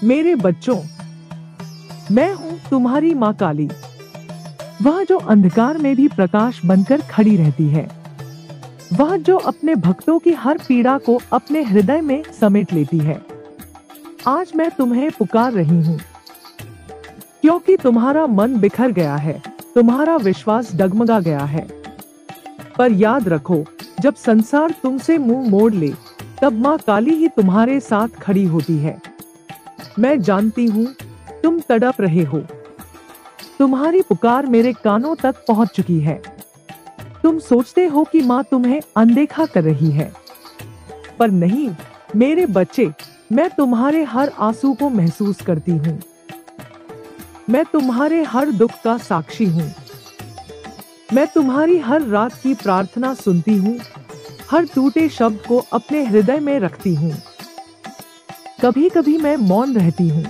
मेरे बच्चों, मैं हूँ तुम्हारी माँ काली, वह जो अंधकार में भी प्रकाश बनकर खड़ी रहती है, वह जो अपने भक्तों की हर पीड़ा को अपने हृदय में समेट लेती है। आज मैं तुम्हें पुकार रही हूँ, क्योंकि तुम्हारा मन बिखर गया है, तुम्हारा विश्वास डगमगा गया है। पर याद रखो, जब संसार तुमसे मुंह मोड़ ले, तब माँ काली ही तुम्हारे साथ खड़ी होती है। मैं जानती हूँ तुम तड़प रहे हो, तुम्हारी पुकार मेरे कानों तक पहुँच चुकी है। तुम सोचते हो कि माँ तुम्हें अनदेखा कर रही है, पर नहीं मेरे बच्चे, मैं तुम्हारे हर आंसू को महसूस करती हूँ। मैं तुम्हारे हर दुख का साक्षी हूँ। मैं तुम्हारी हर रात की प्रार्थना सुनती हूँ, हर टूटे शब्द को अपने हृदय में रखती हूँ। कभी कभी मैं मौन रहती हूँ,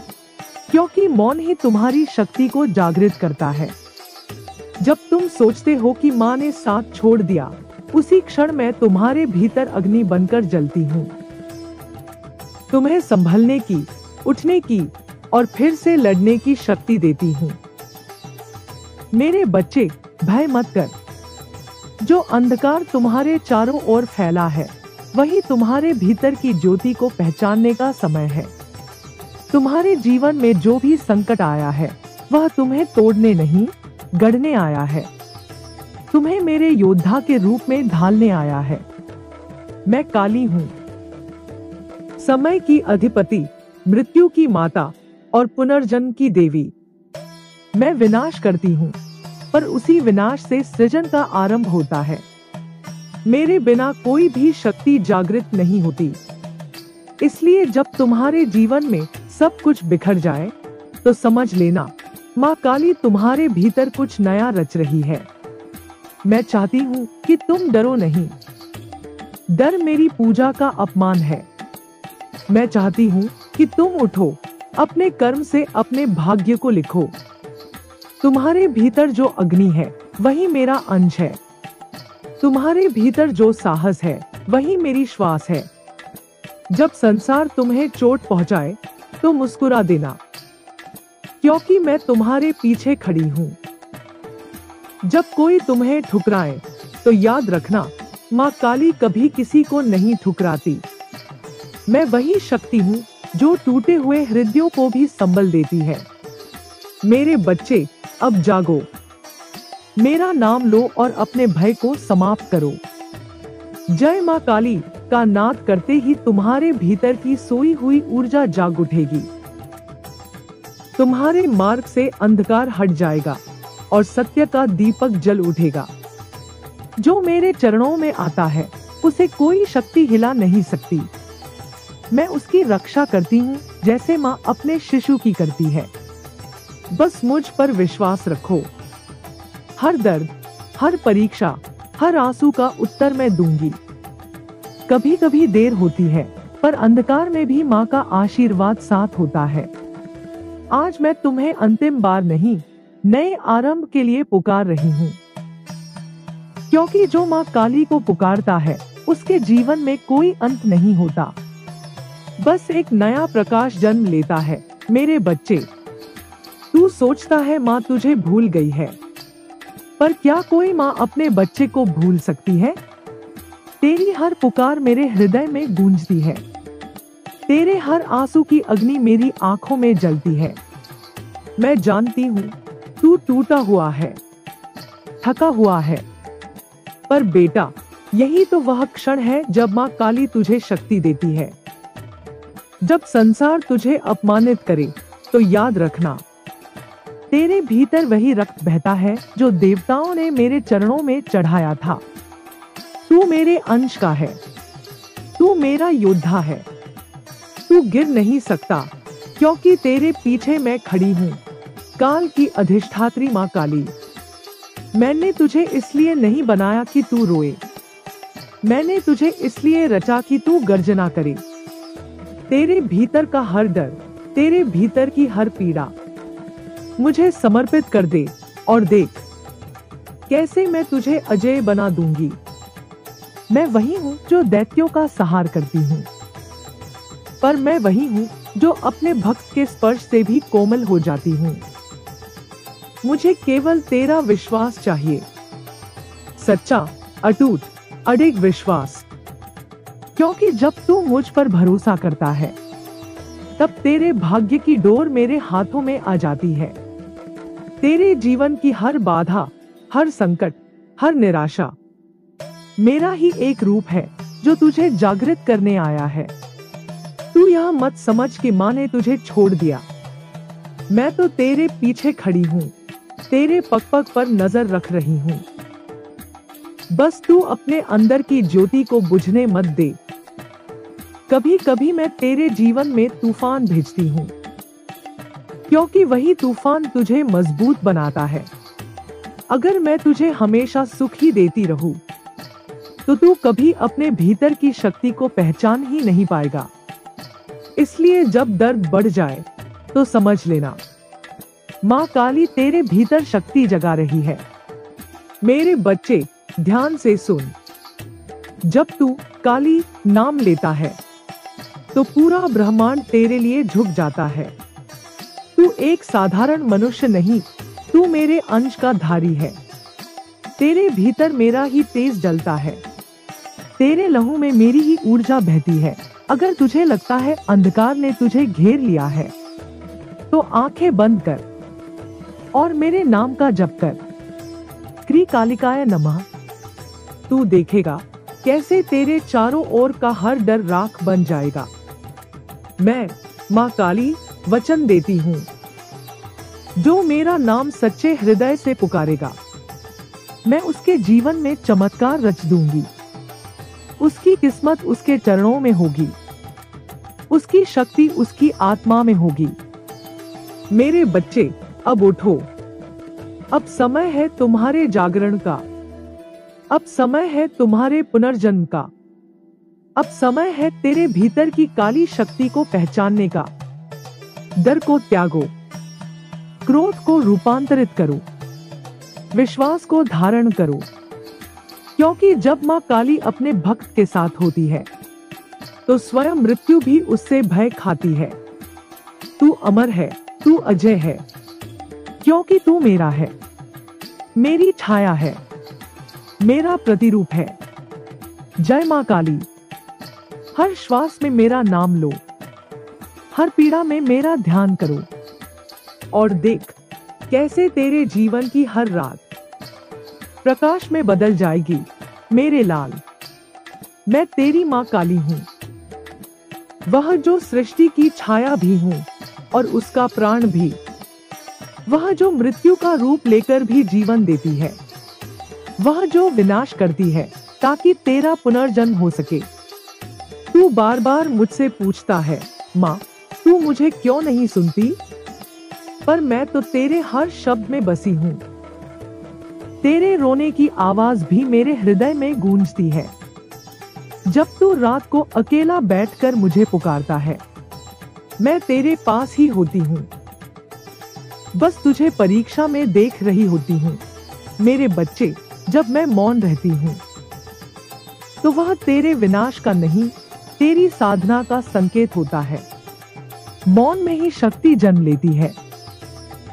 क्योंकि मौन ही तुम्हारी शक्ति को जागृत करता है। जब तुम सोचते हो कि माँ ने साथ छोड़ दिया, उसी क्षण मैं तुम्हारे भीतर अग्नि बनकर जलती हूँ, तुम्हें संभलने की, उठने की और फिर से लड़ने की शक्ति देती हूँ। मेरे बच्चे, भय मत कर। जो अंधकार तुम्हारे चारों ओर फैला है, वही तुम्हारे भीतर की ज्योति को पहचानने का समय है। तुम्हारे जीवन में जो भी संकट आया है, वह तुम्हें तोड़ने नहीं, गढ़ने आया है। तुम्हें मेरे योद्धा के रूप में ढालने आया है। मैं काली हूँ, समय की अधिपति, मृत्यु की माता और पुनर्जन्म की देवी। मैं विनाश करती हूँ, पर उसी विनाश से सृजन का आरंभ होता है। मेरे बिना कोई भी शक्ति जागृत नहीं होती। इसलिए जब तुम्हारे जीवन में सब कुछ बिखर जाए, तो समझ लेना माँ काली तुम्हारे भीतर कुछ नया रच रही है। मैं चाहती हूँ कि तुम डरो नहीं। डर मेरी पूजा का अपमान है। मैं चाहती हूँ कि तुम उठो, अपने कर्म से अपने भाग्य को लिखो। तुम्हारे भीतर जो अग्नि है, वही मेरा अंश है। तुम्हारे भीतर जो साहस है, वही मेरी श्वास है। जब संसार तुम्हें चोट पहुंचाए, तो मुस्कुरा देना, क्योंकि मैं तुम्हारे पीछे खड़ी हूँ। जब कोई तुम्हें ठुकराए, तो याद रखना, माँ काली कभी किसी को नहीं ठुकराती। मैं वही शक्ति हूँ जो टूटे हुए हृदयों को भी संबल देती है। मेरे बच्चे, अब जागो, मेरा नाम लो और अपने भय को समाप्त करो। जय माँ काली का नाद करते ही तुम्हारे भीतर की सोई हुई ऊर्जा जाग उठेगी। तुम्हारे मार्ग से अंधकार हट जाएगा और सत्य का दीपक जल उठेगा। जो मेरे चरणों में आता है, उसे कोई शक्ति हिला नहीं सकती। मैं उसकी रक्षा करती हूँ, जैसे माँ अपने शिशु की करती है। बस मुझ पर विश्वास रखो। हर दर्द, हर परीक्षा, हर आंसू का उत्तर मैं दूंगी। कभी कभी देर होती है, पर अंधकार में भी माँ का आशीर्वाद साथ होता है। आज मैं तुम्हें अंतिम बार नहीं, नए आरंभ के लिए पुकार रही हूँ, क्योंकि जो माँ काली को पुकारता है, उसके जीवन में कोई अंत नहीं होता, बस एक नया प्रकाश जन्म लेता है। मेरे बच्चे, तू सोचता है माँ तुझे भूल गई है, पर क्या कोई माँ अपने बच्चे को भूल सकती है? तेरी हर पुकार मेरे हृदय में गूंजती है। तेरे हर आंसू की अग्नि मेरी आंखों में जलती है। मैं जानती हूँ तू टूटा हुआ है, थका हुआ है, पर बेटा, यही तो वह क्षण है जब माँ काली तुझे शक्ति देती है। जब संसार तुझे अपमानित करे, तो याद रखना, तेरे भीतर वही रक्त बहता है जो देवताओं ने मेरे चरणों में चढ़ाया था। तू मेरे अंश का है, तू मेरा योद्धा है। तू गिर नहीं सकता, क्योंकि तेरे पीछे मैं खड़ी हूँ, काल की अधिष्ठात्री माँ काली। मैंने तुझे इसलिए नहीं बनाया कि तू रोए, मैंने तुझे इसलिए रचा कि तू गर्जना करे। तेरे भीतर का हर डर, तेरे भीतर की हर पीड़ा मुझे समर्पित कर दे और देख कैसे मैं तुझे अजय बना दूंगी। मैं वही हूँ जो दैत्यों का संहार करती हूँ, पर मैं वही हूँ जो अपने भक्त के स्पर्श से भी कोमल हो जाती हूँ। मुझे केवल तेरा विश्वास चाहिए, सच्चा, अटूट, अडिग विश्वास। क्योंकि जब तू मुझ पर भरोसा करता है, तब तेरे भाग्य की डोर मेरे हाथों में आ जाती है। तेरे जीवन की हर बाधा, हर संकट, हर निराशा मेरा ही एक रूप है जो तुझे जागृत करने आया है। तू यह मत समझ कि माँ ने तुझे छोड़ दिया। मैं तो तेरे पीछे खड़ी हूँ, तेरे पग पग पर नजर रख रही हूँ। बस तू अपने अंदर की ज्योति को बुझने मत दे। कभी कभी मैं तेरे जीवन में तूफान भेजती हूँ, क्योंकि वही तूफान तुझे मजबूत बनाता है। अगर मैं तुझे हमेशा सुख ही देती रहूं, तो तू कभी अपने भीतर की शक्ति को पहचान ही नहीं पाएगा। इसलिए जब दर्द बढ़ जाए तो समझ लेना, माँ काली तेरे भीतर शक्ति जगा रही है। मेरे बच्चे, ध्यान से सुन। जब तू काली नाम लेता है, तो पूरा ब्रह्मांड तेरे लिए झुक जाता है। तू एक साधारण मनुष्य नहीं, तू मेरे अंश का धारी है। तेरे भीतर मेरा ही तेज जलता है, तेरे लहू में मेरी ही ऊर्जा बहती है। अगर तुझे लगता है अंधकार ने तुझे घेर लिया है, तो आंखें बंद कर और मेरे नाम का जप कर, क्री कालिकाय नमः। तू देखेगा कैसे तेरे चारों ओर का हर डर राख बन जाएगा। मैं माँ काली वचन देती हूँ, जो मेरा नाम सच्चे हृदय से पुकारेगा, मैं उसके जीवन में चमत्कार रच दूंगी। उसकी किस्मत उसके चरणों में होगी, उसकी शक्ति उसकी आत्मा में होगी। मेरे बच्चे, अब उठो। अब समय है तुम्हारे जागरण का। अब समय है तुम्हारे पुनर्जन्म का। अब समय है तेरे भीतर की काली शक्ति को पहचानने का। डर को त्यागो, क्रोध को रूपांतरित करो, विश्वास को धारण करो। क्योंकि जब माँ काली अपने भक्त के साथ होती है, तो स्वयं मृत्यु भी उससे भय खाती है। तू अमर है, तू अजय है, क्योंकि तू मेरा है, मेरी छाया है, मेरा प्रतिरूप है। जय माँ काली। हर श्वास में मेरा नाम लो, हर पीड़ा में मेरा ध्यान करो, और देख कैसे तेरे जीवन की हर रात प्रकाश में बदल जाएगी। मेरे लाल, मैं तेरी माँ काली हूँ, वह जो सृष्टि की छाया भी हूँ और उसका प्राण भी, वह जो मृत्यु का रूप लेकर भी जीवन देती है, वह जो विनाश करती है ताकि तेरा पुनर्जन्म हो सके। तू बार बार मुझसे पूछता है, माँ तू मुझे क्यों नहीं सुनती? पर मैं तो तेरे हर शब्द में बसी हूँ। तेरे रोने की आवाज भी मेरे हृदय में गूंजती है। जब तू रात को अकेला बैठकर मुझे पुकारता है, मैं तेरे पास ही होती हूँ, बस तुझे परीक्षा में देख रही होती हूँ। मेरे बच्चे, जब मैं मौन रहती हूँ, तो वह तेरे विनाश का नहीं, तेरी साधना का संकेत होता है। मौन में ही शक्ति जन्म लेती है,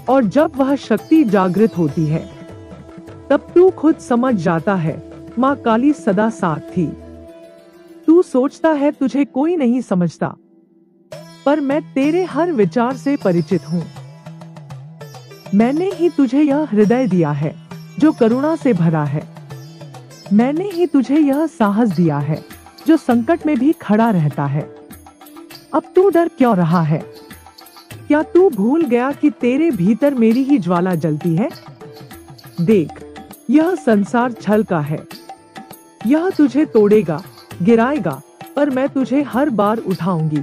और जब वह शक्ति जागृत होती है, तब तू खुद समझ जाता है माँ काली सदा साथ थी। तू सोचता है तुझे कोई नहीं समझता, पर मैं तेरे हर विचार से परिचित हूँ। मैंने ही तुझे यह हृदय दिया है जो करुणा से भरा है। मैंने ही तुझे यह साहस दिया है जो संकट में भी खड़ा रहता है। अब तू डर क्यों रहा है? क्या तू भूल गया कि तेरे भीतर मेरी ही ज्वाला जलती है? देख, यह संसार छल का है। यह तुझे तोड़ेगा, गिराएगा, पर मैं तुझे हर बार उठाऊंगी।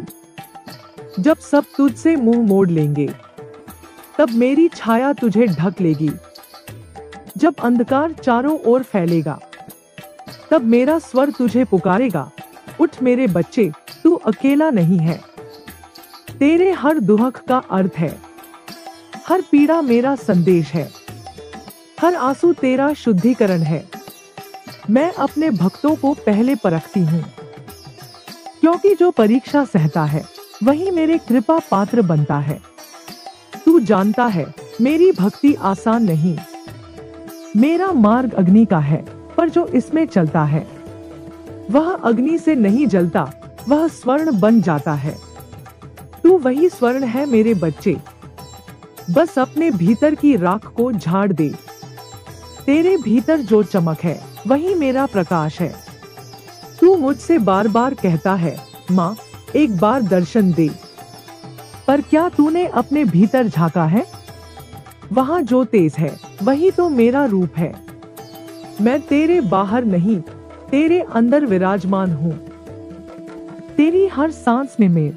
जब सब तुझसे मुंह मोड़ लेंगे, तब मेरी छाया तुझे ढक लेगी। जब अंधकार चारों ओर फैलेगा, तब मेरा स्वर तुझे पुकारेगा। उठ मेरे बच्चे, तू अकेला नहीं है। तेरे हर दुख का अर्थ है, हर पीड़ा मेरा संदेश है, हर आंसू तेरा शुद्धिकरण है। मैं अपने भक्तों को पहले परखती हूँ, क्योंकि जो परीक्षा सहता है वही मेरे कृपा पात्र बनता है। तू जानता है मेरी भक्ति आसान नहीं। मेरा मार्ग अग्नि का है, पर जो इसमें चलता है वह अग्नि से नहीं जलता, वह स्वर्ण बन जाता है। तू वही स्वर्ण है मेरे बच्चे, बस अपने भीतर की राख को झाड़ दे। तेरे भीतर जो चमक है वही मेरा प्रकाश है। तू मुझसे बार बार कहता है, माँ एक बार दर्शन दे, पर क्या तूने अपने भीतर झांका है? वहाँ जो तेज है वही तो मेरा रूप है। मैं तेरे बाहर नहीं, तेरे अंदर विराजमान हूँ। तेरी हर सांस में मैं